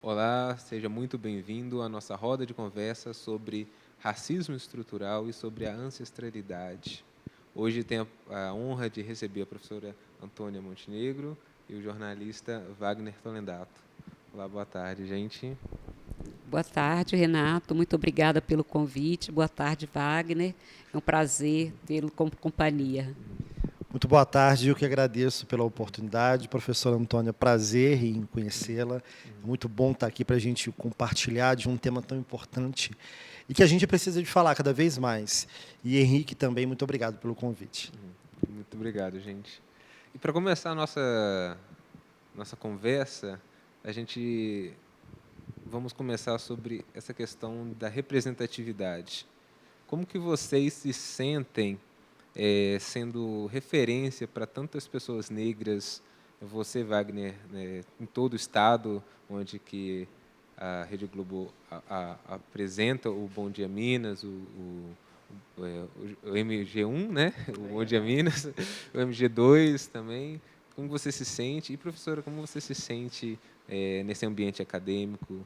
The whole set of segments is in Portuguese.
Olá, seja muito bem-vindo à nossa roda de conversa sobre racismo estrutural e sobre a ancestralidade. Hoje tenho a honra de receber a professora Antônia Montenegro e o jornalista Wagner Tolendato. Olá, boa tarde, gente. Boa tarde, Renato. Muito obrigada pelo convite. Boa tarde, Wagner. É um prazer tê-lo como companhia. Muito boa tarde, eu que agradeço pela oportunidade. Professora Antônia, prazer em conhecê-la. É muito bom estar aqui para a gente compartilhar de um tema tão importante e que a gente precisa de falar cada vez mais. E Henrique também, muito obrigado pelo convite. Muito obrigado, gente. E para começar a nossa conversa, vamos começar sobre essa questão da representatividade. Como que vocês se sentem sendo referência para tantas pessoas negras, você, Wagner, né, em todo o estado, onde que a Rede Globo apresenta o Bom Dia Minas, o MG1, né? O Bom Dia Minas, o MG2 também. Como você se sente? E, professora, como você se sente nesse ambiente acadêmico,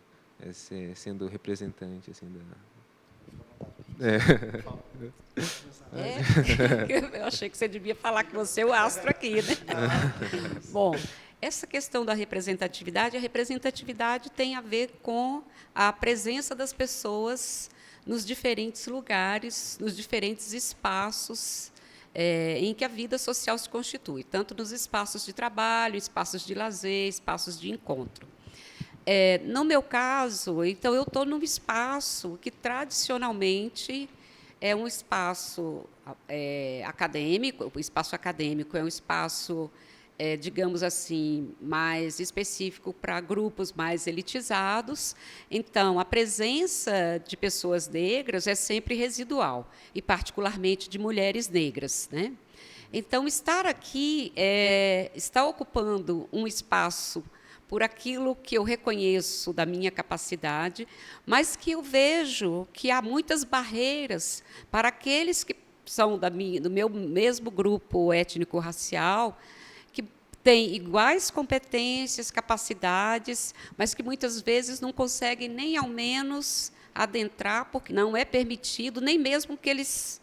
sendo representante assim, Eu achei que você devia falar que você é o astro aqui, né? Bom, essa questão da representatividade, a representatividade tem a ver com a presença das pessoas nos diferentes lugares, nos diferentes espaços em que a vida social se constitui, tanto nos espaços de trabalho, espaços de lazer, espaços de encontro. No meu caso, então, eu estou num espaço que, tradicionalmente, é um espaço acadêmico. O espaço acadêmico é um espaço, digamos assim, mais específico para grupos mais elitizados. Então, a presença de pessoas negras é sempre residual, e particularmente de mulheres negras, né? Então, estar aqui está ocupando um espaço por aquilo que eu reconheço da minha capacidade, mas que eu vejo que há muitas barreiras para aqueles que são do meu mesmo grupo étnico-racial, que têm iguais competências, capacidades, mas que muitas vezes não conseguem nem ao menos adentrar, porque não é permitido, nem mesmo que eles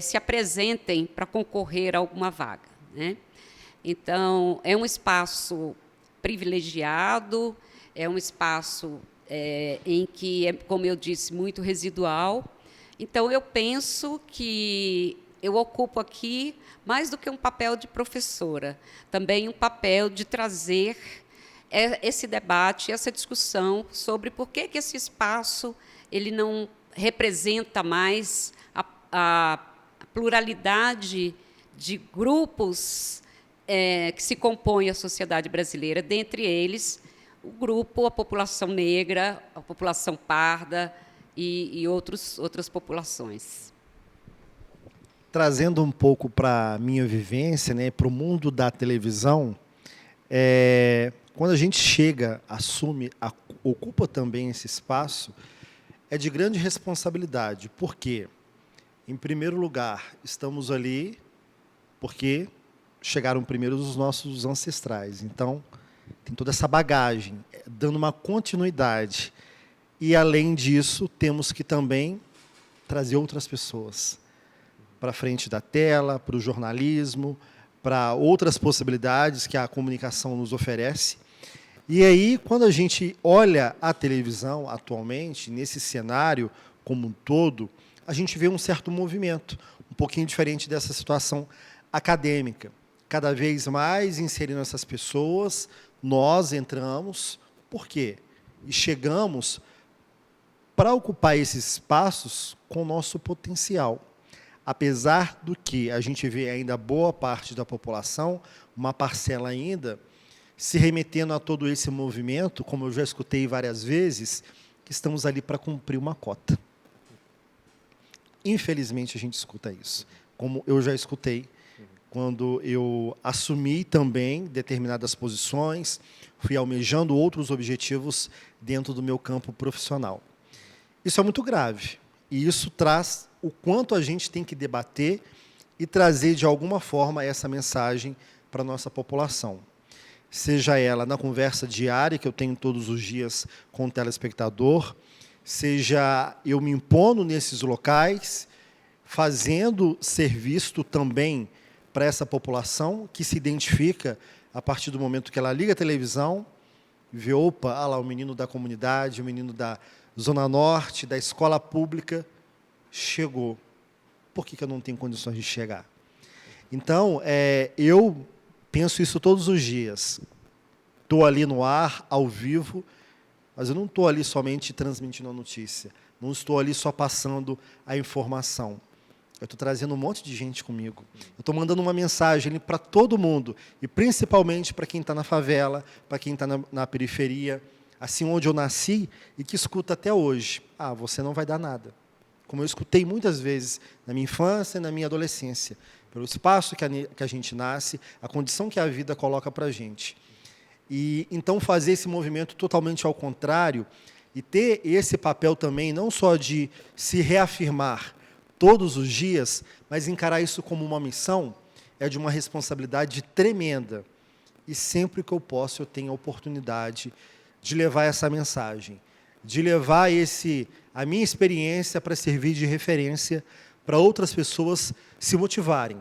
se apresentem para concorrer a alguma vaga, né? Então, é um espaço privilegiado, é um espaço em que é, como eu disse, muito residual. Então, eu penso que eu ocupo aqui, mais do que um papel de professora, também um papel de trazer esse debate, essa discussão sobre por que esse espaço ele não representa mais a pluralidade de grupos que se compõe a sociedade brasileira, dentre eles o grupo, a população negra, a população parda e outras populações. Trazendo um pouco para a minha vivência, né, para o mundo da televisão, quando a gente chega, assume, ocupa também esse espaço, é de grande responsabilidade. Por quê? Em primeiro lugar, estamos ali porque chegaram primeiro os nossos ancestrais. Então, tem toda essa bagagem, dando uma continuidade. E, além disso, temos que também trazer outras pessoas para frente da tela, para o jornalismo, para outras possibilidades que a comunicação nos oferece. E aí, quando a gente olha a televisão atualmente, nesse cenário como um todo, a gente vê um certo movimento, um pouquinho diferente dessa situação acadêmica. Cada vez mais inserindo essas pessoas, nós entramos. Por quê? E chegamos para ocupar esses espaços com o nosso potencial. Apesar do que a gente vê ainda boa parte da população, uma parcela ainda, se remetendo a todo esse movimento, como eu já escutei várias vezes, que estamos ali para cumprir uma cota. Infelizmente, a gente escuta isso, como eu já escutei quando eu assumi também determinadas posições, fui almejando outros objetivos dentro do meu campo profissional. Isso é muito grave, e isso traz o quanto a gente tem que debater e trazer, de alguma forma, essa mensagem para a nossa população. seja ela na conversa diária que eu tenho todos os dias com o telespectador, seja eu me impondo nesses locais, fazendo ser visto também para essa população que se identifica a partir do momento que ela liga a televisão, vê, opa, ah lá, o menino da comunidade, o menino da Zona Norte, da escola pública, chegou. Por que eu não tenho condições de chegar? Então, eu penso isso todos os dias. Estou ali no ar, ao vivo, mas eu não estou ali somente transmitindo a notícia. Não estou ali só passando a informação. Eu estou trazendo um monte de gente comigo. Eu estou mandando uma mensagem para todo mundo, e principalmente para quem está na favela, para quem está na periferia, assim onde eu nasci e que escuta até hoje. Ah, você não vai dar nada. Como eu escutei muitas vezes na minha infância e na minha adolescência, pelo espaço que a gente nasce, a condição que a vida coloca para a gente. E então fazer esse movimento totalmente ao contrário e ter esse papel também, não só de se reafirmar todos os dias, mas encarar isso como uma missão, é de uma responsabilidade tremenda. E sempre que eu posso, eu tenho a oportunidade de levar essa mensagem, de levar a minha experiência para servir de referência para outras pessoas se motivarem.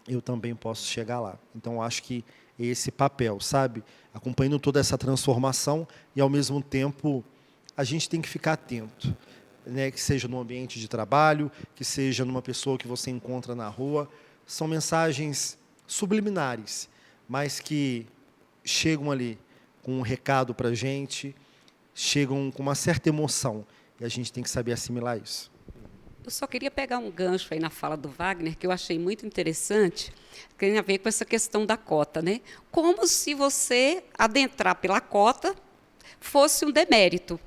Eu também posso chegar lá. Então, eu acho que é esse papel, sabe? Acompanhando toda essa transformação e, ao mesmo tempo, a gente tem que ficar atento. Né, que seja no ambiente de trabalho, que seja numa pessoa que você encontra na rua, são mensagens subliminares, mas que chegam ali com um recado para a gente, chegam com uma certa emoção, e a gente tem que saber assimilar isso. Eu só queria pegar um gancho aí na fala do Wagner, que eu achei muito interessante, que tem a ver com essa questão da cota, né? Como se você adentrar pela cota fosse um demérito.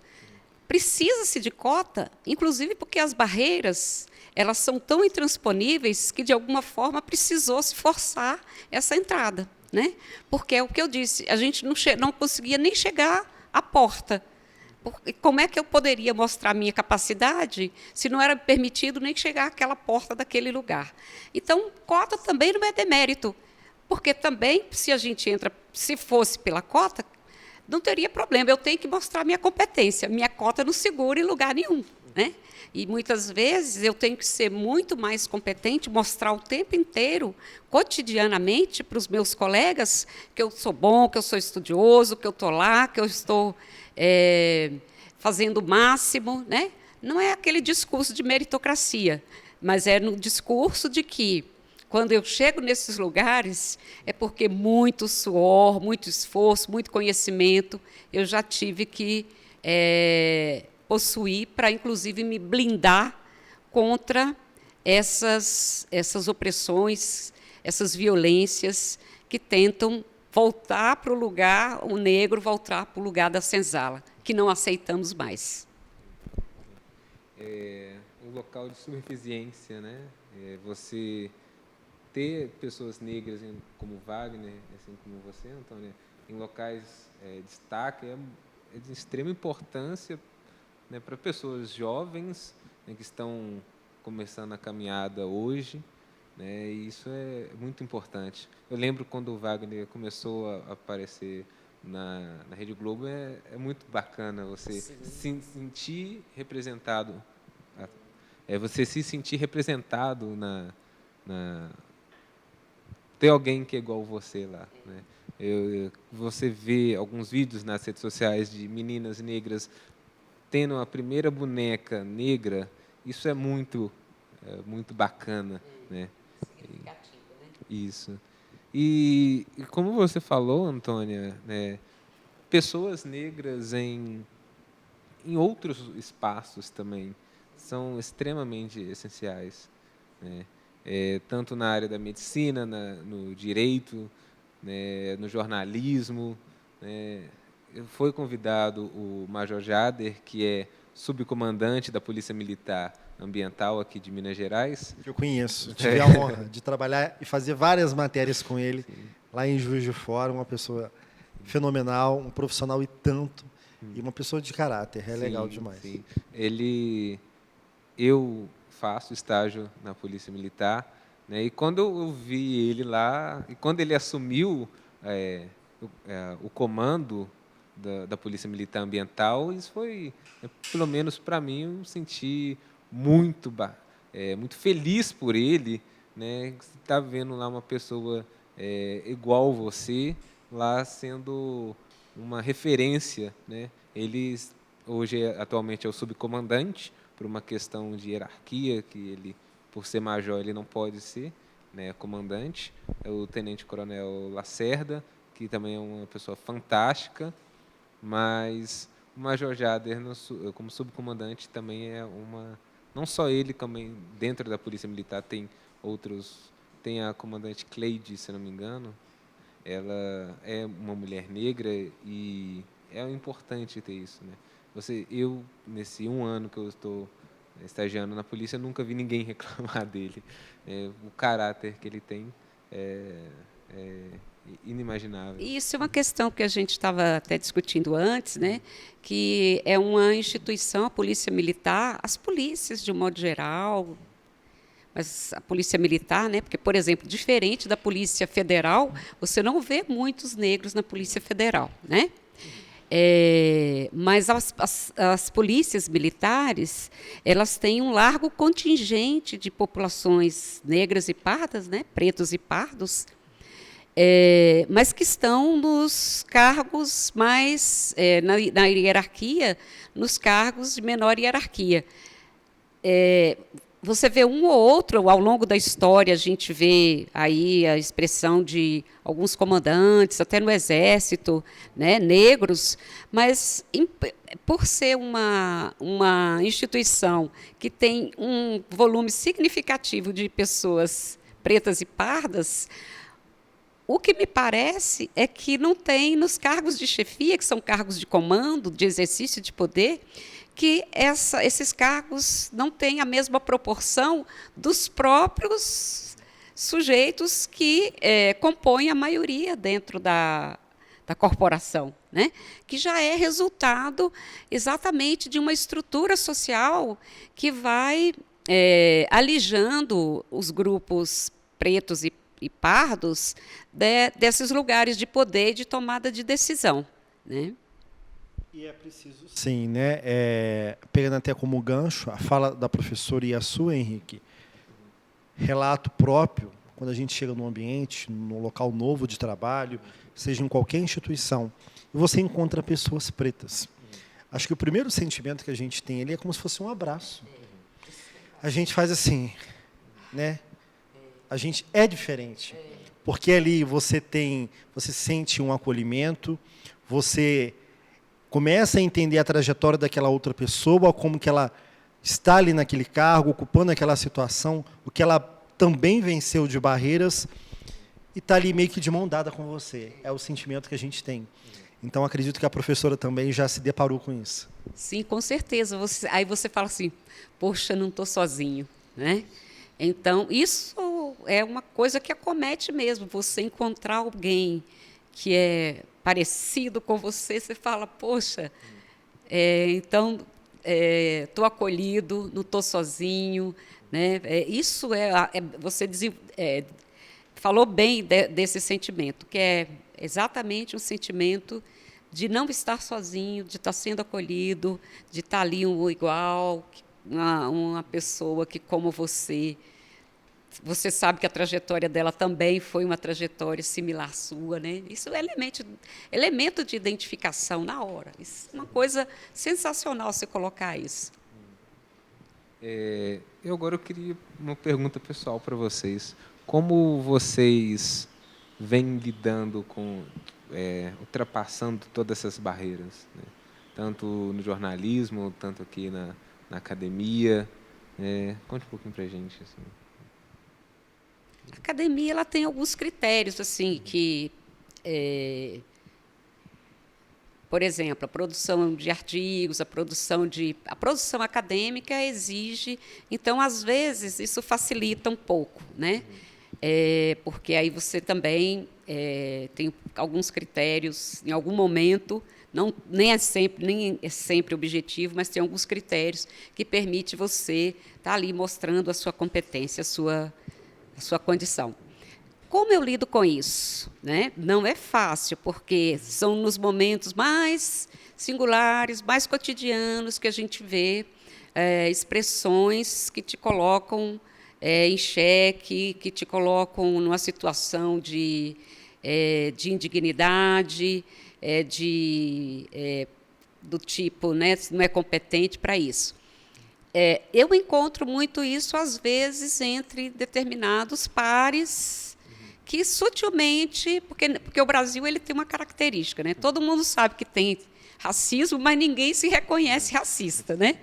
Precisa-se de cota, inclusive porque as barreiras elas são tão intransponíveis que, de alguma forma, precisou se forçar essa entrada. Né? Porque é o que eu disse, a gente não conseguia nem chegar à porta. Como é que eu poderia mostrar a minha capacidade se não era permitido nem chegar àquela porta daquele lugar? Então, cota também não é demérito, porque também, se a gente entra, se fosse pela cota, não teria problema, eu tenho que mostrar minha competência. Minha cota não segura em lugar nenhum. Né? E, muitas vezes, eu tenho que ser muito mais competente, mostrar o tempo inteiro, cotidianamente, para os meus colegas, que eu sou bom, que eu sou estudioso, que eu estou lá, que eu estou fazendo o máximo. Né? Não é aquele discurso de meritocracia, mas é no discurso de que, quando eu chego nesses lugares, é porque muito suor, muito esforço, muito conhecimento eu já tive que possuir para, inclusive, me blindar contra essas opressões, essas violências que tentam voltar para o lugar, o negro voltar para o lugar da senzala, que não aceitamos mais. Um local de suficiência, né? Você ter pessoas negras como Wagner, assim como você, Antônia, em locais de destaque é de extrema importância, né, para pessoas jovens, né, que estão começando a caminhada hoje, né, e isso é muito importante. Eu lembro quando o Wagner começou a aparecer na Rede Globo, é muito bacana você se sentir representado, você se sentir representado ter alguém que é igual você lá, né? Você vê alguns vídeos nas redes sociais de meninas negras tendo a primeira boneca negra, isso é muito bacana, né? Significativo, né? Isso. E como você falou, Antônia, né, pessoas negras em outros espaços também são extremamente essenciais, né? Tanto na área da medicina, no direito, né, no jornalismo. Né? Foi convidado o Major Jader, que é subcomandante da Polícia Militar Ambiental aqui de Minas Gerais. Eu conheço, tive a honra de trabalhar e fazer várias matérias com ele, sim, lá em Juiz de Fora, uma pessoa fenomenal, um profissional e tanto, e uma pessoa de caráter, sim, legal demais. Sim. Eu faço estágio na Polícia Militar, né, e quando eu vi ele lá, e quando ele assumiu o comando da Polícia Militar Ambiental, isso foi, pelo menos para mim, eu me senti muito muito feliz por ele, né? Você está vendo lá uma pessoa igual você, lá sendo uma referência, né? Ele hoje, atualmente, é o subcomandante, por uma questão de hierarquia, que ele, por ser major, ele não pode ser, né, comandante. É o tenente-coronel Lacerda, que também é uma pessoa fantástica, mas o Major Jader, como subcomandante, também é uma... Não só ele, também dentro da Polícia Militar tem outros... Tem a comandante Cleide, se não me engano. Ela é uma mulher negra e é importante ter isso, né? Eu, nesse 1 ano que eu estou estagiando na polícia, nunca vi ninguém reclamar dele. O caráter que ele tem é inimaginável. Isso é uma questão que a gente estava até discutindo antes, né? Que é uma instituição, a Polícia Militar, as polícias, de um modo geral, mas a Polícia Militar, né? Porque, por exemplo, diferente da Polícia Federal, você não vê muitos negros na Polícia Federal, né? Mas as polícias militares, elas têm um largo contingente de populações negras e pardas, né? Pretos e pardos, mas que estão nos cargos mais, na hierarquia, nos cargos de menor hierarquia. Você vê um ou outro, ao longo da história, a gente vê aí a expressão de alguns comandantes, até no Exército, né, negros, mas por ser uma instituição que tem um volume significativo de pessoas pretas e pardas, o que me parece é que não tem nos cargos de chefia, que são cargos de comando, de exercício de poder, que esses cargos não têm a mesma proporção dos próprios sujeitos que compõem a maioria dentro da corporação, né? Que já é resultado exatamente de uma estrutura social que vai alijando os grupos pretos e pardos desses lugares de poder e de tomada de decisão, né? E é preciso, sim, né? Pegando até como gancho a fala da professora e a sua, Henrique, relato próprio, quando a gente chega num ambiente, num local novo de trabalho, seja em qualquer instituição, e você encontra pessoas pretas. Acho que o primeiro sentimento que a gente tem ali é como se fosse um abraço. A gente faz assim, né? A gente é diferente, porque ali você sente um acolhimento, você começa a entender a trajetória daquela outra pessoa, como que ela está ali naquele cargo, ocupando aquela situação, o que ela também venceu de barreiras, e está ali meio que de mão dada com você. É o sentimento que a gente tem. Então, acredito que a professora também já se deparou com isso. Sim, com certeza. Aí você fala assim, poxa, não estou sozinho, né? Então, isso é uma coisa que acomete mesmo, você encontrar alguém que é parecido com você, você fala, poxa, então, estou acolhido, não estou sozinho, né? Isso você falou bem desse sentimento, que é exatamente um sentimento de não estar sozinho, de estar sendo acolhido, de estar ali um igual, uma pessoa que, como você sabe que a trajetória dela também foi uma trajetória similar à sua, né? Isso é elemento de identificação na hora. Isso é uma coisa sensacional você colocar isso. Eu queria uma pergunta pessoal para vocês. Como vocês vêm lidando com, ultrapassando todas essas barreiras, né? Tanto no jornalismo, tanto aqui na academia? Conte um pouquinho para a gente. Assim. A academia ela tem alguns critérios, assim, que, por exemplo, a produção de artigos, a produção acadêmica exige, então, às vezes, isso facilita um pouco, né? Porque aí você também tem alguns critérios, em algum momento, nem é sempre objetivo, mas tem alguns critérios que permitem você estar ali mostrando a sua competência, a sua condição. como eu lido com isso? Né? Não é fácil, porque são nos momentos mais singulares, mais cotidianos, que a gente vê expressões que te colocam em xeque, que te colocam numa situação de indignidade, do tipo, né, não é competente para isso. Eu encontro muito isso, às vezes, entre determinados pares que, sutilmente, porque o Brasil ele tem uma característica, né? Todo mundo sabe que tem racismo, mas ninguém se reconhece racista, né?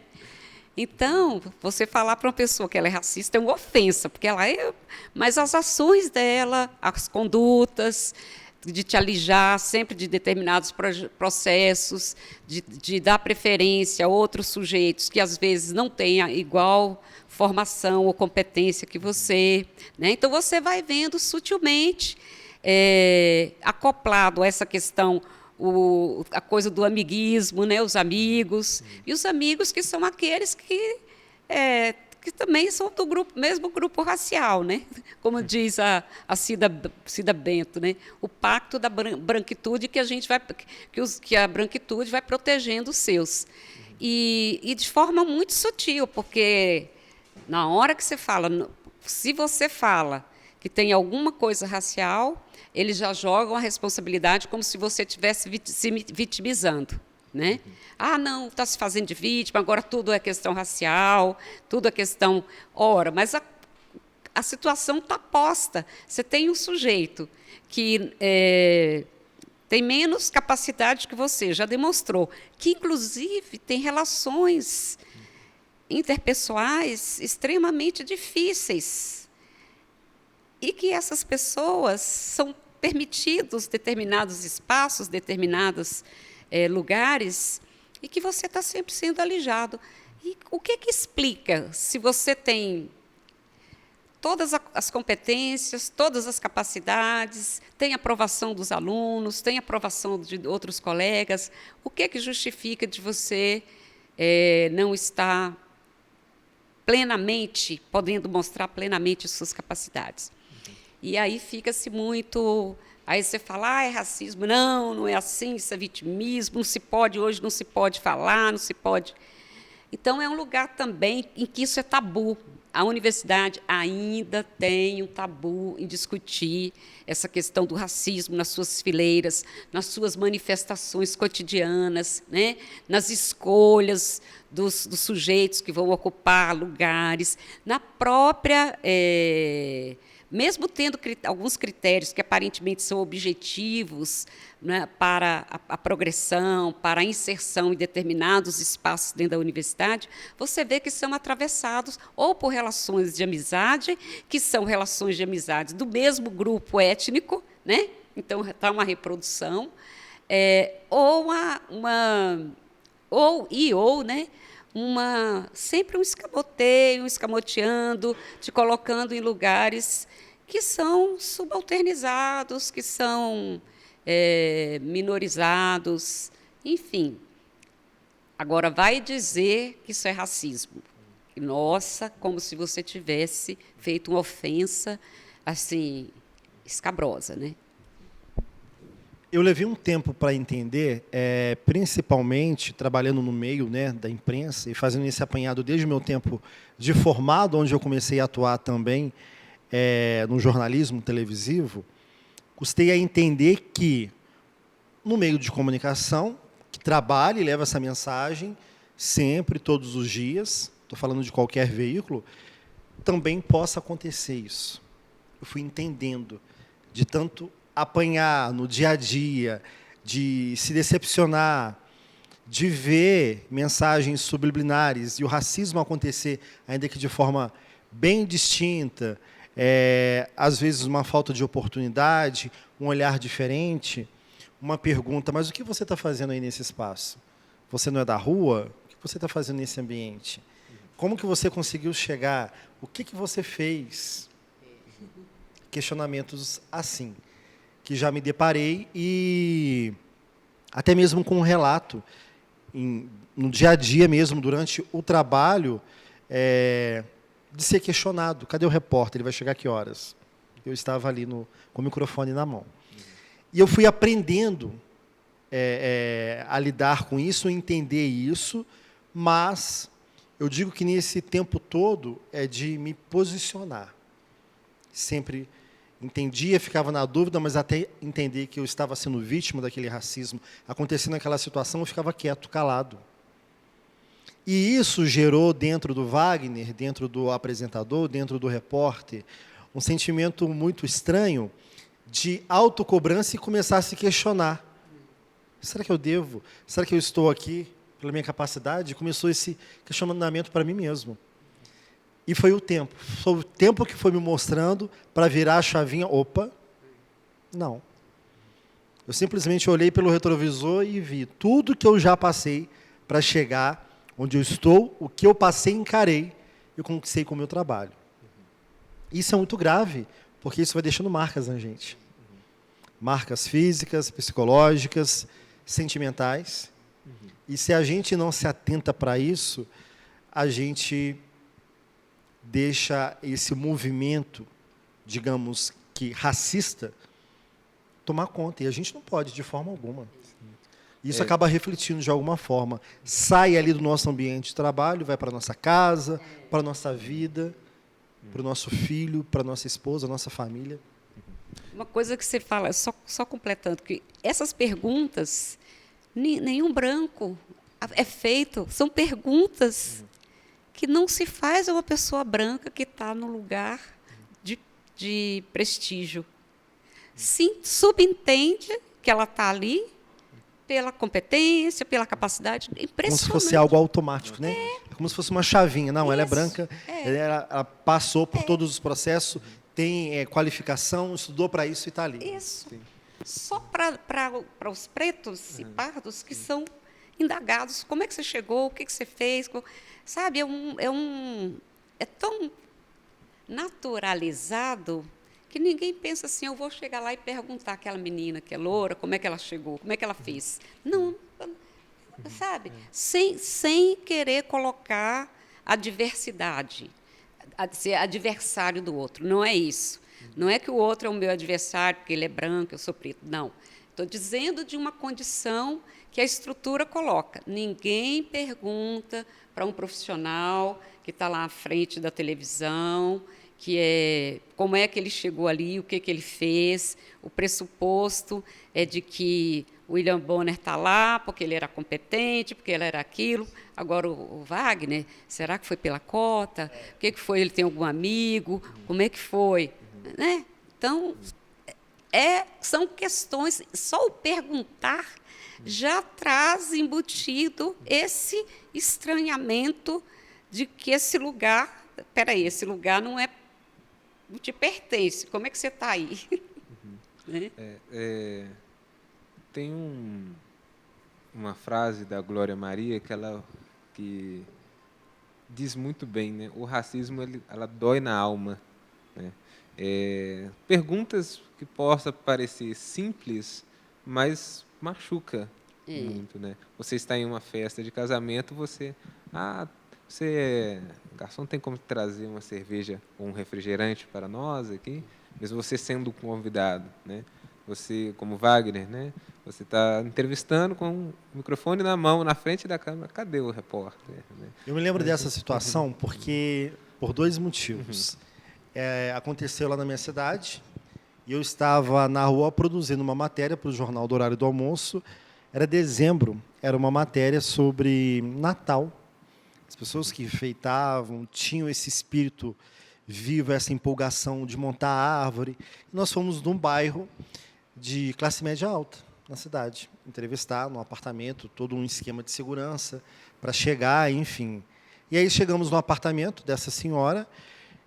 Então, você falar para uma pessoa que ela é racista é uma ofensa, porque ela é, mas as ações dela, as condutas, de te alijar sempre de determinados processos, de dar preferência a outros sujeitos que, às vezes, não têm a igual formação ou competência que você. Né? Então, você vai vendo sutilmente, acoplado a essa questão, a coisa do amiguismo, né? Os amigos, e os amigos que são aqueles que também são do mesmo grupo racial, né? Como diz a Cida Bento, né? O pacto da branquitude que a branquitude vai protegendo os seus. E de forma muito sutil, porque na hora que você fala, se você fala que tem alguma coisa racial, eles já jogam a responsabilidade como se você estivesse se vitimizando. Né? Ah, não, está se fazendo de vítima, agora tudo é questão racial, tudo é questão... Ora, mas a situação está posta. Você tem um sujeito que tem menos capacidade que você, já demonstrou, que, inclusive, tem relações interpessoais extremamente difíceis, e que essas pessoas são permitidos determinados espaços, determinados lugares, e que você está sempre sendo alijado. E o que explica, se você tem todas as competências, todas as capacidades, tem aprovação dos alunos, tem aprovação de outros colegas, o que justifica de você não estar plenamente, podendo mostrar plenamente suas capacidades? E aí fica-se muito... Aí você fala, é racismo. Não, não é assim, isso é vitimismo, não se pode, hoje não se pode falar, não se pode... Então, é um lugar também em que isso é tabu. A universidade ainda tem um tabu em discutir essa questão do racismo nas suas fileiras, nas suas manifestações cotidianas, né? Nas escolhas dos sujeitos que vão ocupar lugares, na própria... mesmo tendo alguns critérios que aparentemente são objetivos, né, para a progressão, para a inserção em determinados espaços dentro da universidade, você vê que são atravessados ou por relações de amizade, que são relações de amizade do mesmo grupo étnico, né? Então está uma reprodução, né? Sempre um escamoteio, escamoteando, te colocando em lugares que são subalternizados, que são minorizados, enfim. Agora, vai dizer que isso é racismo. Nossa, como se você tivesse feito uma ofensa assim, escabrosa, né? Eu levei um tempo para entender, principalmente trabalhando no meio, né, da imprensa e fazendo esse apanhado desde o meu tempo de formado, onde eu comecei a atuar também no jornalismo televisivo, custei a entender que, no meio de comunicação, que trabalha e leva essa mensagem sempre, todos os dias, estou falando de qualquer veículo, também possa acontecer isso. Eu fui entendendo, de tanto apanhar no dia a dia, de se decepcionar, de ver mensagens subliminares e o racismo acontecer, ainda que de forma bem distinta, às vezes uma falta de oportunidade, um olhar diferente, uma pergunta, mas o que você está fazendo aí nesse espaço? Você não é da rua? O que você está fazendo nesse ambiente? Como que você conseguiu chegar? O que você fez? Questionamentos assim, que já me deparei, e até mesmo com um relato, no dia a dia mesmo, durante o trabalho, de ser questionado. Cadê o repórter? Ele vai chegar a que horas? Eu estava ali com o microfone na mão. E eu fui aprendendo a lidar com isso, entender isso, mas eu digo que nesse tempo todo é de me posicionar. Sempre entendia, ficava na dúvida, mas até entender que eu estava sendo vítima daquele racismo, acontecendo aquela situação, eu ficava quieto, calado. E isso gerou dentro do Wagner, dentro do apresentador, dentro do repórter, um sentimento muito estranho de autocobrança e começar a se questionar. Será que eu devo? Será que eu estou aqui pela minha capacidade? Começou esse questionamento para mim mesmo. E foi o tempo. Foi o tempo que foi me mostrando para virar a chavinha. Opa, não. Eu simplesmente olhei pelo retrovisor e vi tudo que eu já passei para chegar onde eu estou, o que eu passei, encarei e conquistei com o meu trabalho. Isso é muito grave, porque isso vai deixando marcas na gente. Marcas físicas, psicológicas, sentimentais. E se a gente não se atenta para isso, a gente deixa esse movimento, digamos que racista, tomar conta. E a gente não pode, de forma alguma. Isso acaba refletindo de alguma forma. Sai ali do nosso ambiente de trabalho, vai para a nossa casa, para a nossa vida, para o nosso filho, para a nossa esposa, a nossa família. Uma coisa que você fala, só completando, que essas perguntas, nenhum branco é feito, são perguntas que não se faz a uma pessoa branca que está no lugar de prestígio. Sim, subentende que ela está ali pela competência, pela capacidade. Impressionante. Como se fosse algo automático, né? É como se fosse uma chavinha. Não, ela é branca, ela passou por todos os processos, tem qualificação, estudou para isso e está ali. Isso. Sim. Só para os pretos e pardos que são indagados. Como é que você chegou? O que você fez? Sabe, é tão naturalizado que ninguém pensa assim, eu vou chegar lá e perguntar àquela menina que é loura, como é que ela chegou, como é que ela fez. Não, sabe? Sem querer colocar a diversidade, ser adversário do outro. Não é isso. Não é que o outro é o meu adversário porque ele é branco, eu sou preto. Não. Estou dizendo de uma condição que a estrutura coloca. Ninguém pergunta para um profissional que está lá à frente da televisão, como é que ele chegou ali, o que ele fez. O pressuposto é de que o William Bonner está lá porque ele era competente, porque ele era aquilo. Agora, o Wagner, será que foi pela cota? O que foi? Ele tem algum amigo? Como é que foi? Né? Então, são questões, só o perguntar já traz embutido esse estranhamento de que esse lugar, esse lugar não te pertence, como é que você está aí? Né? Tem uma frase da Glória Maria que diz muito bem, né? O racismo ela dói na alma, né? Perguntas que possam parecer simples, mas machuca muito, né? Você está em uma festa de casamento, garçom, tem como trazer uma cerveja ou um refrigerante para nós aqui? Mesmo você sendo convidado, né? Você, como Wagner, né? Você está entrevistando com o microfone na mão, na frente da câmera. Cadê o repórter? Né? Eu me lembro dessa situação por dois motivos. Aconteceu lá na minha cidade, e eu estava na rua produzindo uma matéria para o Jornal do Horário do Almoço. Era dezembro, era uma matéria sobre Natal. As pessoas que enfeitavam, tinham esse espírito vivo, essa empolgação de montar a árvore. E nós fomos num bairro de classe média alta, na cidade, entrevistar num apartamento, todo um esquema de segurança para chegar, enfim. E aí chegamos no apartamento dessa senhora,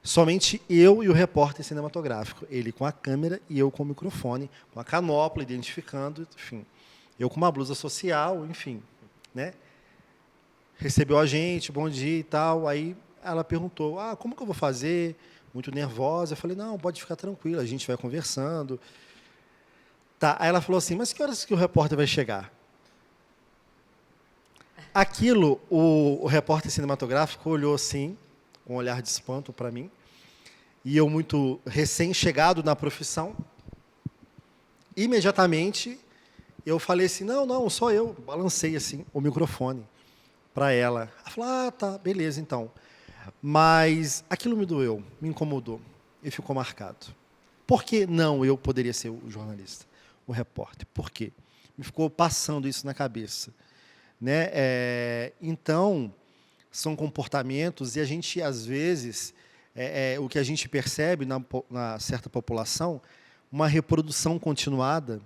somente eu e o repórter cinematográfico, ele com a câmera e eu com o microfone, com a canopla, identificando, enfim. Eu com uma blusa social, enfim, né? Recebeu a gente, bom dia e tal. Aí ela perguntou, como que eu vou fazer? Muito nervosa. Eu falei, não, pode ficar tranquila, a gente vai conversando. Tá. Aí ela falou assim, mas que horas que o repórter vai chegar? Aquilo, o repórter cinematográfico olhou assim, com um olhar de espanto para mim, e eu muito recém-chegado na profissão, imediatamente eu falei assim, não, só eu. Balancei assim o microfone para ela. Ela falou, tá, beleza, então. Mas aquilo me doeu, me incomodou e ficou marcado. Por que não eu poderia ser o jornalista, o repórter? Por quê? Me ficou passando isso na cabeça. Né? Então, são comportamentos, e a gente, às vezes, o que a gente percebe na certa população, uma reprodução continuada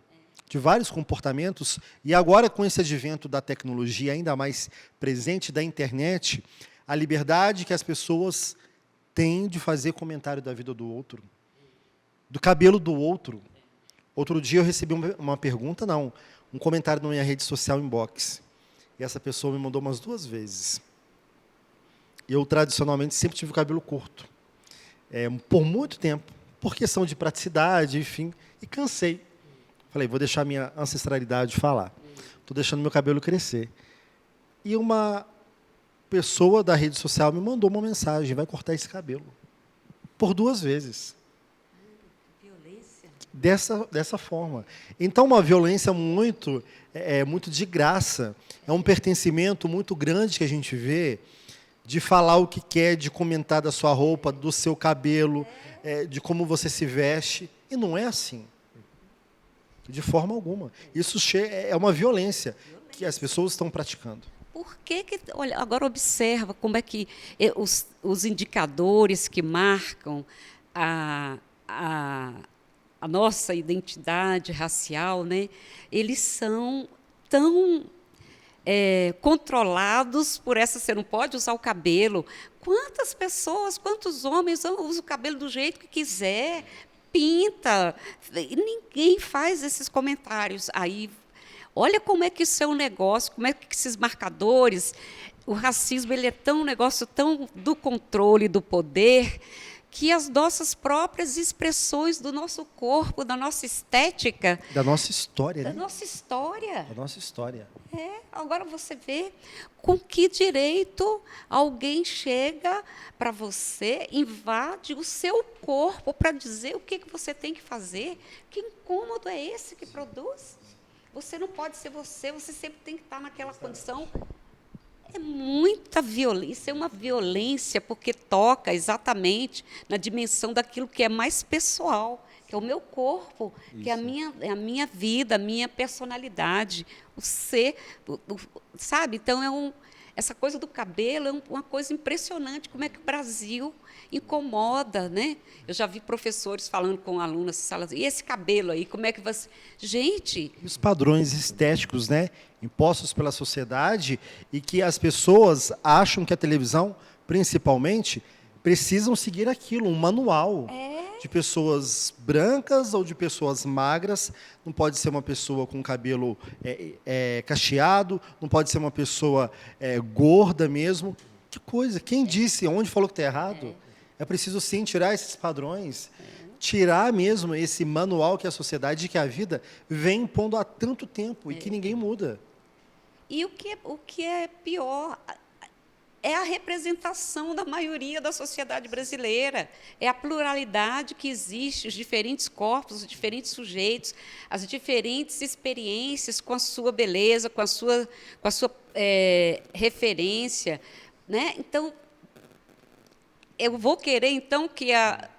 de vários comportamentos, e agora, com esse advento da tecnologia ainda mais presente, da internet, a liberdade que as pessoas têm de fazer comentário da vida do outro, do cabelo do outro. Outro dia eu recebi uma pergunta, um comentário na minha rede social inbox. E essa pessoa me mandou umas 2 vezes. Eu, tradicionalmente, sempre tive o cabelo curto. Por muito tempo, por questão de praticidade, enfim, e cansei. Falei, vou deixar a minha ancestralidade falar. Estou deixando meu cabelo crescer. E uma pessoa da rede social me mandou uma mensagem, vai cortar esse cabelo. Por 2 vezes. Dessa forma. Então, uma violência muito de graça, é um pertencimento muito grande que a gente vê, de falar o que quer, de comentar da sua roupa, do seu cabelo, de como você se veste, e não é assim. De forma alguma. Isso é uma violência que as pessoas estão praticando. Por que olha, agora observa como é que os indicadores que marcam a nossa identidade racial, né, eles são tão controlados por essa, você não pode usar o cabelo. Quantas pessoas, quantos homens usam o cabelo do jeito que quiser, pinta, e ninguém faz esses comentários. Aí, olha como é que isso é um negócio, como é que esses marcadores, o racismo ele é um negócio tão do controle do poder, que as nossas próprias expressões do nosso corpo, da nossa estética... Da nossa história. Da nossa história. Da nossa história. Agora você vê com que direito alguém chega para você, invade o seu corpo para dizer o que você tem que fazer. Que incômodo é esse que produz? Você não pode ser você sempre tem que estar naquela condição... É muita violência, é uma violência porque toca exatamente na dimensão daquilo que é mais pessoal, que é o meu corpo, isso. Que é a minha vida, a minha personalidade, o ser, sabe? Então, essa coisa do cabelo é uma coisa impressionante, como é que o Brasil incomoda, né? Eu já vi professores falando com alunos, salas, e esse cabelo aí, como é que você... Gente... Os padrões estéticos, né, impostos pela sociedade, e que as pessoas acham que a televisão, principalmente, precisam seguir aquilo, um manual de pessoas brancas ou de pessoas magras. Não pode ser uma pessoa com cabelo cacheado, não pode ser uma pessoa gorda mesmo. Que coisa, quem disse, onde falou que está errado? É preciso, sim, tirar esses padrões, tirar mesmo esse manual que a sociedade, que a vida vem impondo há tanto tempo e que ninguém muda. E o que é pior é a representação da maioria da sociedade brasileira, é a pluralidade que existe, os diferentes corpos, os diferentes sujeitos, as diferentes experiências com a sua beleza, com a sua referência, né? Então, eu vou querer, então, que a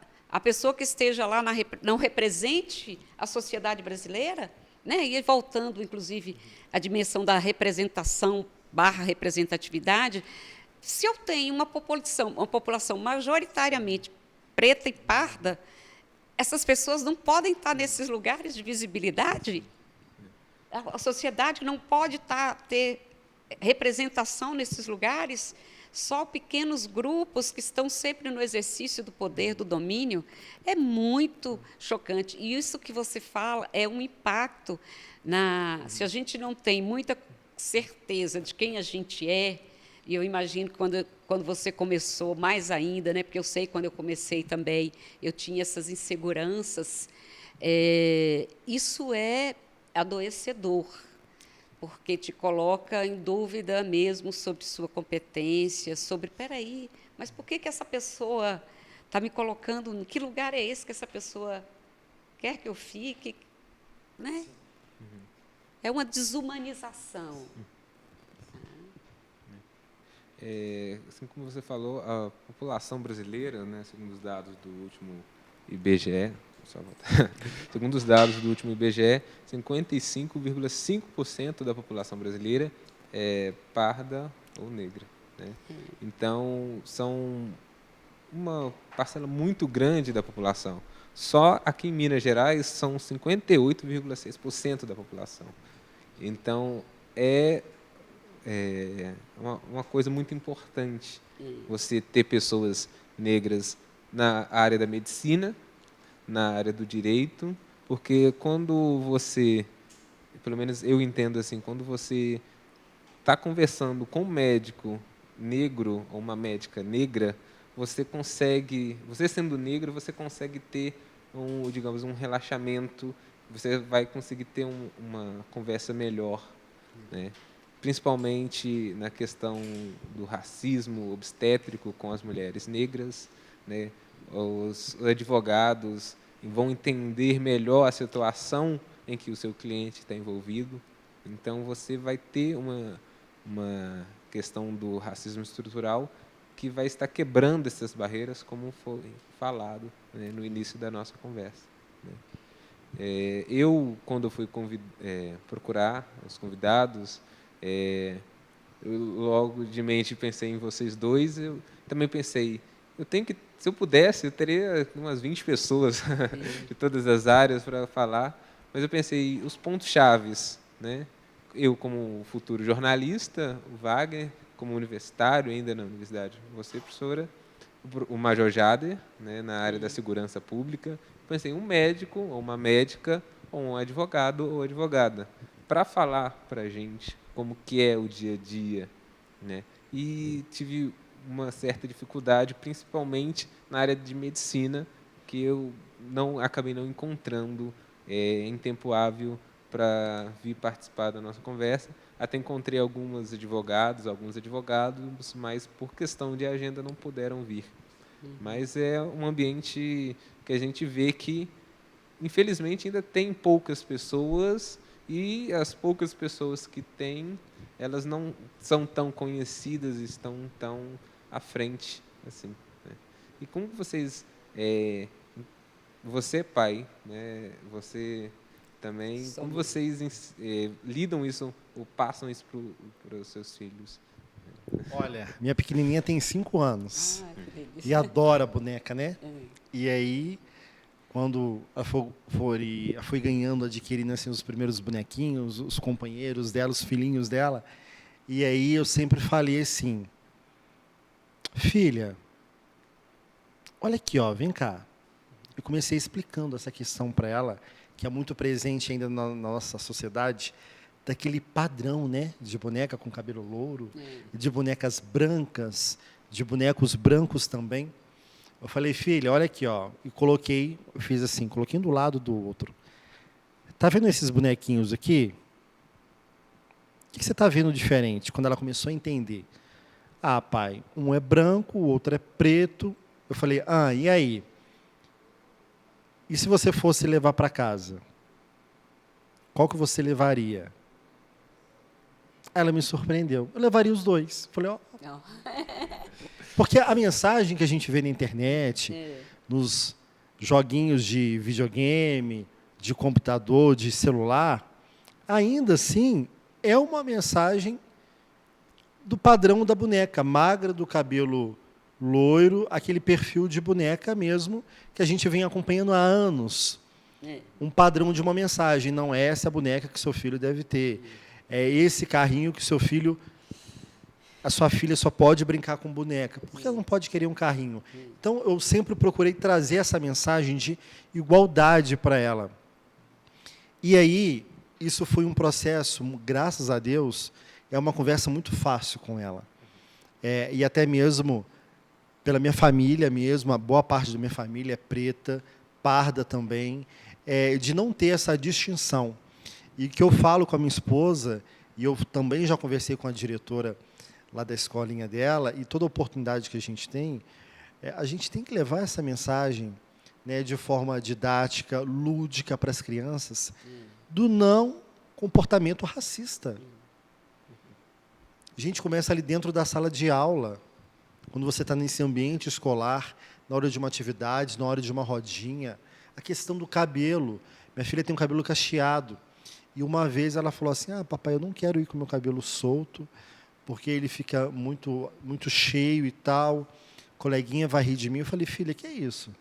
pessoa que esteja lá não represente a sociedade brasileira, né? E voltando, inclusive, à dimensão da representação / representatividade, se eu tenho uma população majoritariamente preta e parda, essas pessoas não podem estar nesses lugares de visibilidade? A sociedade não pode ter representação nesses lugares? Só pequenos grupos que estão sempre no exercício do poder, do domínio? É muito chocante. E isso que você fala é um impacto se a gente não tem muita certeza de quem a gente é, e eu imagino que quando você começou, mais ainda, né, porque eu sei quando eu comecei também, eu tinha essas inseguranças, isso é adoecedor, porque te coloca em dúvida mesmo sobre sua competência, sobre, espera aí, mas por que essa pessoa Está me colocando em que lugar é esse que essa pessoa quer que eu fique, né? É uma desumanização. Assim como você falou, a população brasileira, né, segundo os dados do último IBGE, segundo os dados do último IBGE, 55,5% da população brasileira é parda ou negra, né? Então, são uma parcela muito grande da população. Só aqui em Minas Gerais são 58,6% da população. Então, é uma coisa muito importante você ter pessoas negras na área da medicina, na área do direito, porque quando você, pelo menos eu entendo assim, quando você está conversando com um médico negro ou uma médica negra, você sendo negro, você consegue ter digamos, um relaxamento, você vai conseguir ter uma conversa melhor, né? Principalmente na questão do racismo obstétrico com as mulheres negras, né? Os advogados vão entender melhor a situação em que o seu cliente está envolvido. Então, você vai ter uma questão do racismo estrutural que vai estar quebrando essas barreiras, como foi falado, né, no início da nossa conversa, né? Quando eu fui procurar os convidados, eu logo de mente pensei em vocês dois. Eu também pensei, se eu pudesse, eu teria umas 20 pessoas de todas as áreas para falar, mas eu pensei os pontos chaves, né? Eu como futuro jornalista, o Wagner como universitário ainda na universidade, você, professora, o Major Jader, né, na área da segurança pública. Pensei um médico ou uma médica, ou um advogado ou advogada, para falar para a gente como que é o dia a dia, né? E tive uma certa dificuldade, principalmente na área de medicina, que eu acabei não encontrando em tempo hábil para vir participar da nossa conversa. Até encontrei alguns advogados, mas por questão de agenda não puderam vir. Mas é um ambiente que a gente vê que, infelizmente, ainda tem poucas pessoas, e as poucas pessoas que tem, elas não são tão conhecidas, estão tão à frente, assim, né? E como vocês... você é pai, né? Você também... Como vocês lidam isso ou passam isso para os seus filhos? Olha, minha pequenininha tem 5 anos. Que delícia. E adora boneca, né? E aí, quando ela foi ganhando, adquirindo assim, os primeiros bonequinhos, os companheiros dela, os filhinhos dela, e aí eu sempre falei assim, filha, olha aqui, ó, vem cá. Eu comecei explicando essa questão para ela, que é muito presente ainda na nossa sociedade, daquele padrão, né, de boneca com cabelo louro, de bonecas brancas, de bonecos brancos também. Eu falei, filha, olha aqui, ó, e fiz assim, coloquei um do lado do outro. Tá vendo esses bonequinhos aqui? O que você está vendo diferente? Quando ela começou a entender. Ah, pai, um é branco, o outro é preto. Eu falei, e aí? E se você fosse levar para casa? Qual que você levaria? Ela me surpreendeu. Eu levaria os dois. Falei, ó. Porque a mensagem que a gente vê na internet, nos joguinhos de videogame, de computador, de celular, ainda assim é uma mensagem do padrão da boneca, magra, do cabelo loiro, aquele perfil de boneca mesmo, que a gente vem acompanhando há anos. Um padrão de uma mensagem, não é essa boneca que seu filho deve ter. É esse carrinho que a sua filha só pode brincar com boneca. Por que ela não pode querer um carrinho? Então, eu sempre procurei trazer essa mensagem de igualdade para ela. E aí, isso foi um processo, graças a Deus, é uma conversa muito fácil com ela. E até mesmo pela minha família mesmo, a boa parte da minha família é preta, parda também, de não ter essa distinção. E que eu falo com a minha esposa, e eu também já conversei com a diretora lá da escolinha dela, e toda oportunidade que a gente tem, A gente tem que levar essa mensagem, né, de forma didática, lúdica para as crianças, do não comportamento racista. A gente começa ali dentro da sala de aula, quando você está nesse ambiente escolar, na hora de uma atividade, na hora de uma rodinha, a questão do cabelo. Minha filha tem um cabelo cacheado, e uma vez ela falou assim, papai, eu não quero ir com o meu cabelo solto, porque ele fica muito, muito cheio e tal. A coleguinha vai rir de mim. Eu falei, filha, que é isso?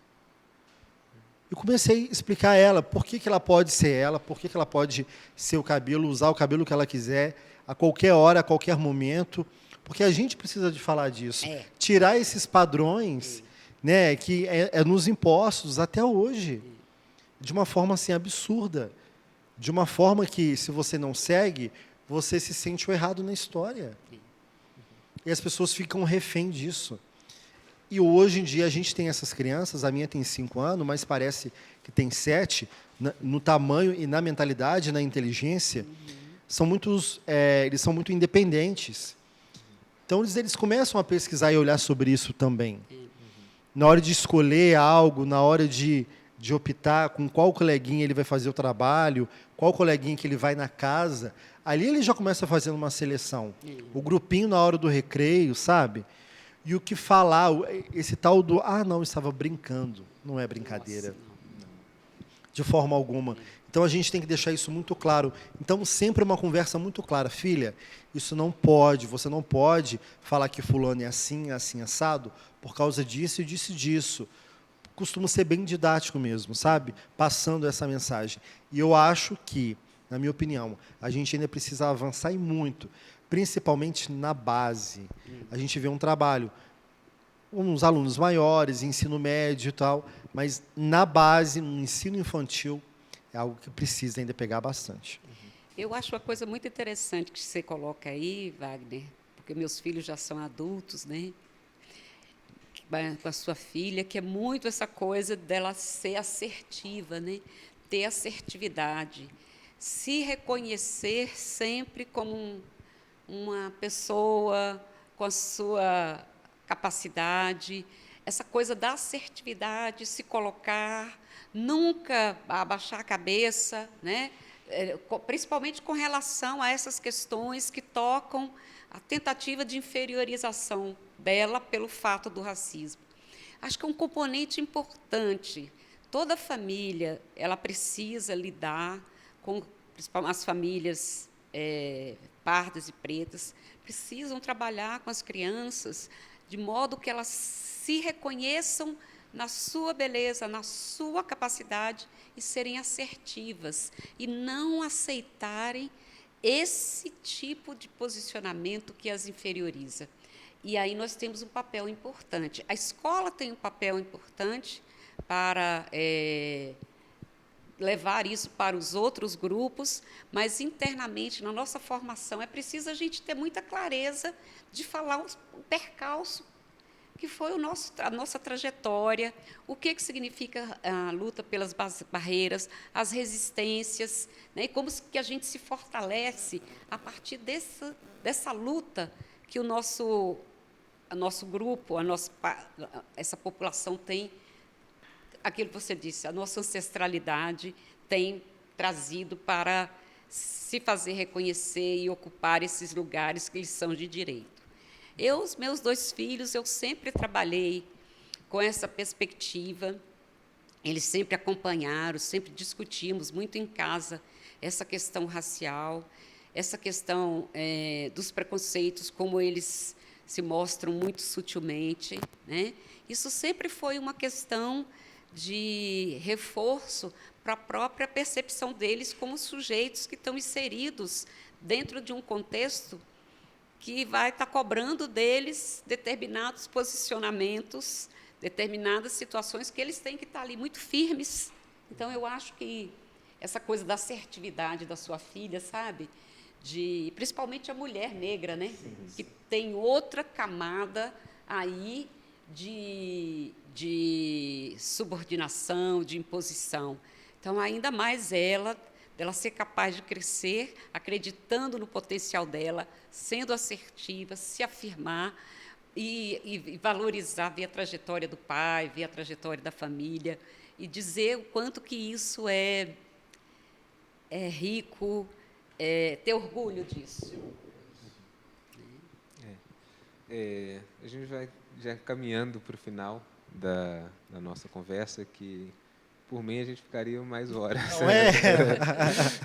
Eu comecei a explicar a ela por que ela pode ser ela, por que ela pode ser o cabelo, usar o cabelo que ela quiser, a qualquer hora, a qualquer momento, porque a gente precisa de falar disso. Tirar esses padrões, né, que é nos impostos até hoje, de uma forma assim, absurda, de uma forma que, se você não segue, você se sente o errado na história. E as pessoas ficam refém disso. E hoje em dia a gente tem essas crianças, a minha tem 5 anos, mas parece que tem 7, no tamanho e na mentalidade, na inteligência, eles são muito independentes. Então eles começam a pesquisar e olhar sobre isso também. Na hora de escolher algo, na hora de optar com qual coleguinha ele vai fazer o trabalho, qual coleguinha que ele vai na casa, ali ele já começa fazendo uma seleção. O grupinho na hora do recreio, sabe? E o que falar, esse tal do, não, estava brincando, não é brincadeira. De forma alguma. Então, a gente tem que deixar isso muito claro. Então, sempre uma conversa muito clara. Filha, isso não pode, você não pode falar que fulano é assim, assado, por causa disso e disso. Costumo ser bem didático mesmo, sabe? Passando essa mensagem. E eu acho que, na minha opinião, a gente ainda precisa avançar e muito, principalmente na base. A gente vê um trabalho, uns alunos maiores, ensino médio e tal, mas na base, no ensino infantil, é algo que precisa ainda pegar bastante. Eu acho uma coisa muito interessante que você coloca aí, Wagner, porque meus filhos já são adultos, né? Com a sua filha, que é muito essa coisa dela ser assertiva, né? Ter assertividade, se reconhecer sempre como uma pessoa com a sua capacidade, essa coisa da assertividade, se colocar, nunca abaixar a cabeça, né? Principalmente com relação a essas questões que tocam a tentativa de inferiorização dela pelo fato do racismo. Acho que é um componente importante. Toda família ela precisa lidar com, principalmente as famílias pardas e pretas, precisam trabalhar com as crianças de modo que elas se reconheçam na sua beleza, na sua capacidade e serem assertivas e não aceitarem esse tipo de posicionamento que as inferioriza. E aí nós temos um papel importante. A escola tem um papel importante para levar isso para os outros grupos, mas internamente, na nossa formação, é preciso a gente ter muita clareza de falar o percalço que foi a nossa trajetória, o que significa a luta pelas barreiras, as resistências, né, e como que a gente se fortalece a partir dessa luta que o nosso grupo, essa população tem, aquilo que você disse, a nossa ancestralidade tem trazido para se fazer reconhecer e ocupar esses lugares que eles são de direito. Os meus 2 filhos, eu sempre trabalhei com essa perspectiva, eles sempre acompanharam, sempre discutimos muito em casa essa questão racial, essa questão dos preconceitos, como eles se mostram muito sutilmente, né? Isso sempre foi uma questão de reforço para a própria percepção deles como sujeitos que estão inseridos dentro de um contexto que vai estar cobrando deles determinados posicionamentos, determinadas situações que eles têm que estar ali muito firmes. Então, eu acho que essa coisa da assertividade da sua filha, sabe? Principalmente a mulher negra, né? Sim. Que tem outra camada aí de subordinação, de imposição. Então, ainda mais dela ser capaz de crescer, acreditando no potencial dela, sendo assertiva, se afirmar, e valorizar, ver a trajetória do pai, ver a trajetória da família, e dizer o quanto que isso é rico, ter orgulho disso. A gente vai já caminhando para o final da nossa conversa, que por mim a gente ficaria mais horas. Não é?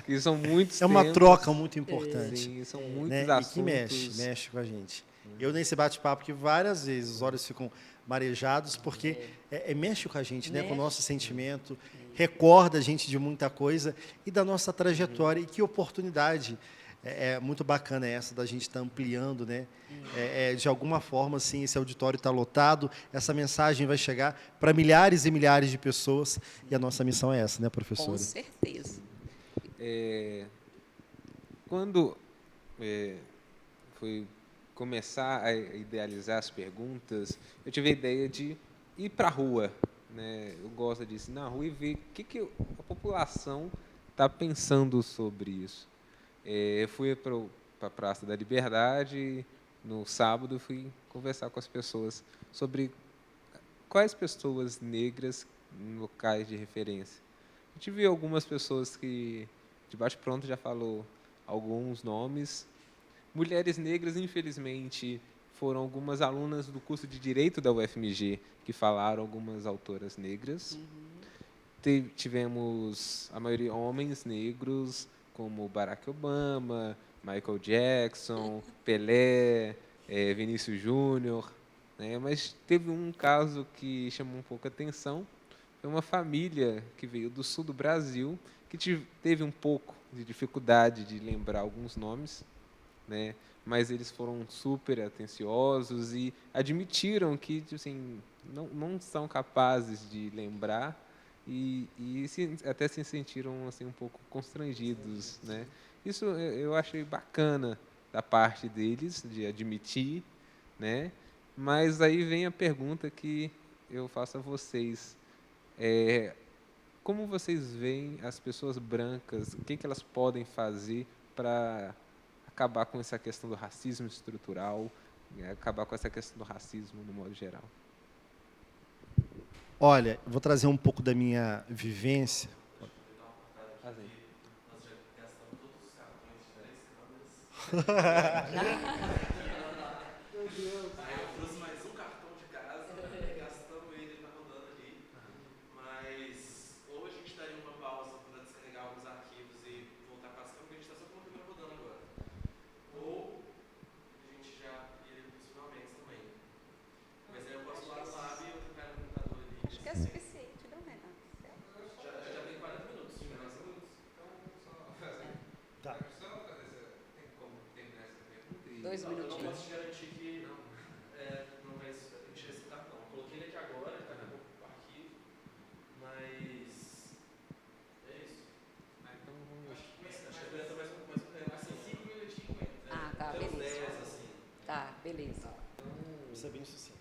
Que são muitos É uma temas, troca muito importante. Sim, são muitos Né? assuntos. E que mexe com a gente. Eu nesse bate-papo que várias vezes os olhos ficam marejados porque mexe com a gente, né? Com o nosso sentimento, recorda a gente de muita coisa e da nossa trajetória. E que oportunidade muito bacana essa da gente estar ampliando, né? De alguma forma, assim, esse auditório está lotado, essa mensagem vai chegar para milhares e milhares de pessoas e a nossa missão é essa, né, professora? Com certeza. Quando fui começar a idealizar as perguntas, eu tive a ideia de ir para a rua, né? Eu gosto de ir na rua e ver o que a população está pensando sobre isso. Eu fui para a Praça da Liberdade no sábado, fui conversar com as pessoas sobre quais pessoas negras em locais de referência. A gente viu algumas pessoas que, de bate-pronto, já falou alguns nomes. Mulheres negras, infelizmente, foram algumas alunas do curso de Direito da UFMG que falaram, algumas autoras negras. Tivemos, a maioria, homens negros, como Barack Obama, Michael Jackson, Pelé, Vinícius Júnior, né? Mas teve um caso que chamou um pouco a atenção. Foi uma família que veio do sul do Brasil, que teve um pouco de dificuldade de lembrar alguns nomes, né? Mas eles foram super atenciosos e admitiram que, assim, não são capazes de lembrar e até se sentiram assim um pouco constrangidos, né? Isso eu achei bacana da parte deles de admitir, né? Mas aí vem a pergunta que eu faço a vocês: como vocês veem as pessoas brancas? O que elas podem fazer para acabar com essa questão do racismo estrutural, acabar com essa questão do racismo no modo geral? Olha, vou trazer um pouco da minha vivência. Acho que é suficiente, não é? Tá. 2 minutinhos. Eu posso te garantir que não vai encher esse cartão. Eu coloquei ele aqui agora, ele está aqui no arquivo, mas é isso. Então vamos. Acho que aguenta mais assim, 5 minutinhos e 50. Ah, tá, Até uns beleza. 10, assim. Tá, beleza. Isso é bem sucinto.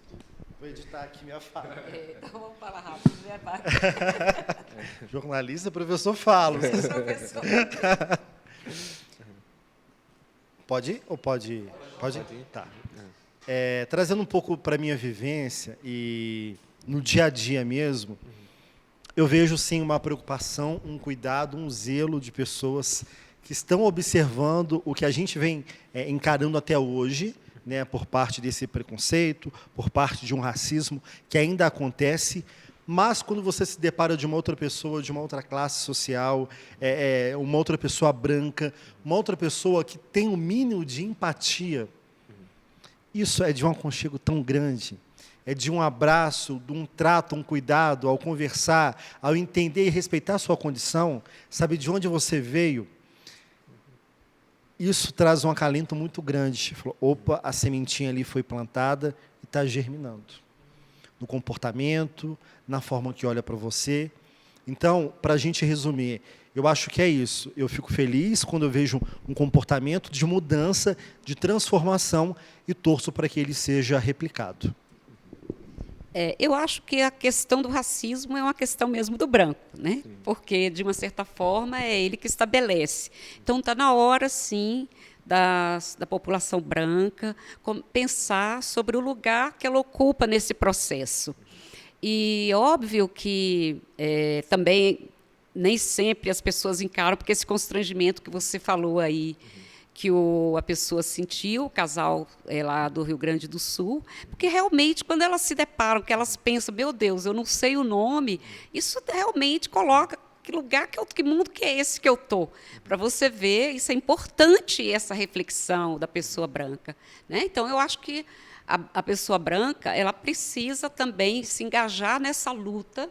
Vou editar aqui minha fala. Então vamos falar rápido, né, Pai? Jornalista, professor, falo. Professor. Pode ir ou pode ir? Pode ir? Pode ir. Tá. Trazendo um pouco para a minha vivência e no dia a dia mesmo, eu vejo sim uma preocupação, um cuidado, um zelo de pessoas que estão observando o que a gente vem encarando até hoje, né, por parte desse preconceito, por parte de um racismo que ainda acontece, mas quando você se depara de uma outra pessoa, de uma outra classe social, uma outra pessoa branca, uma outra pessoa que tem o mínimo de empatia, isso é de um aconchego tão grande, é de um abraço, de um trato, um cuidado, ao conversar, ao entender e respeitar a sua condição, saber de onde você veio. Isso traz um acalento muito grande. Falou, opa, a sementinha ali foi plantada e está germinando. No comportamento, na forma que olha para você. Então, para a gente resumir, eu acho que é isso. Eu fico feliz quando eu vejo um comportamento de mudança, de transformação e torço para que ele seja replicado. Eu acho que a questão do racismo é uma questão mesmo do branco, né? Porque, de uma certa forma, é ele que estabelece. Então, está na hora, sim, da população branca, pensar sobre o lugar que ela ocupa nesse processo. E óbvio que também nem sempre as pessoas encaram, porque esse constrangimento que você falou aí, que a pessoa sentiu, o casal lá do Rio Grande do Sul, porque realmente, quando elas se deparam, que elas pensam, meu Deus, eu não sei o nome, isso realmente coloca que lugar, que mundo que é esse que eu estou? Para você ver, isso é importante, essa reflexão da pessoa branca, né? Então, eu acho que a pessoa branca ela precisa também se engajar nessa luta,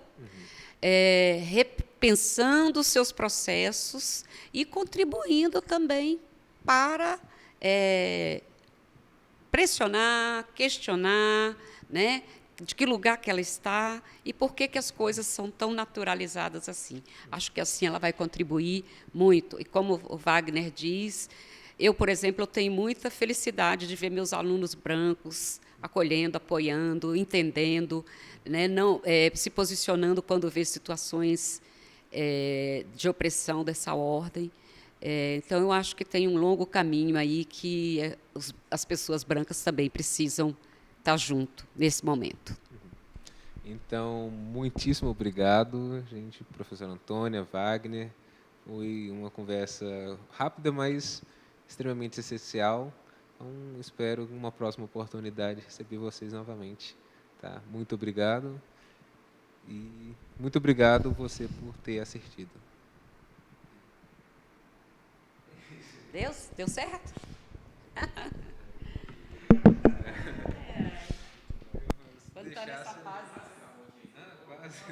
repensando os seus processos e contribuindo também para pressionar, questionar, né, de que lugar que ela está e por que as coisas são tão naturalizadas assim. Acho que assim ela vai contribuir muito. E como o Wagner diz, eu, por exemplo, eu tenho muita felicidade de ver meus alunos brancos acolhendo, apoiando, entendendo, né, não, se posicionando quando vê situações de opressão dessa ordem. Então, eu acho que tem um longo caminho aí que as pessoas brancas também precisam estar junto nesse momento. Então, muitíssimo obrigado, gente, professora Antônia, Wagner. Foi uma conversa rápida, mas extremamente essencial. Então, espero uma próxima oportunidade receber vocês novamente. Tá? Muito obrigado. E muito obrigado você por ter assistido. Deu certo? Quando está nessa fase. Quase.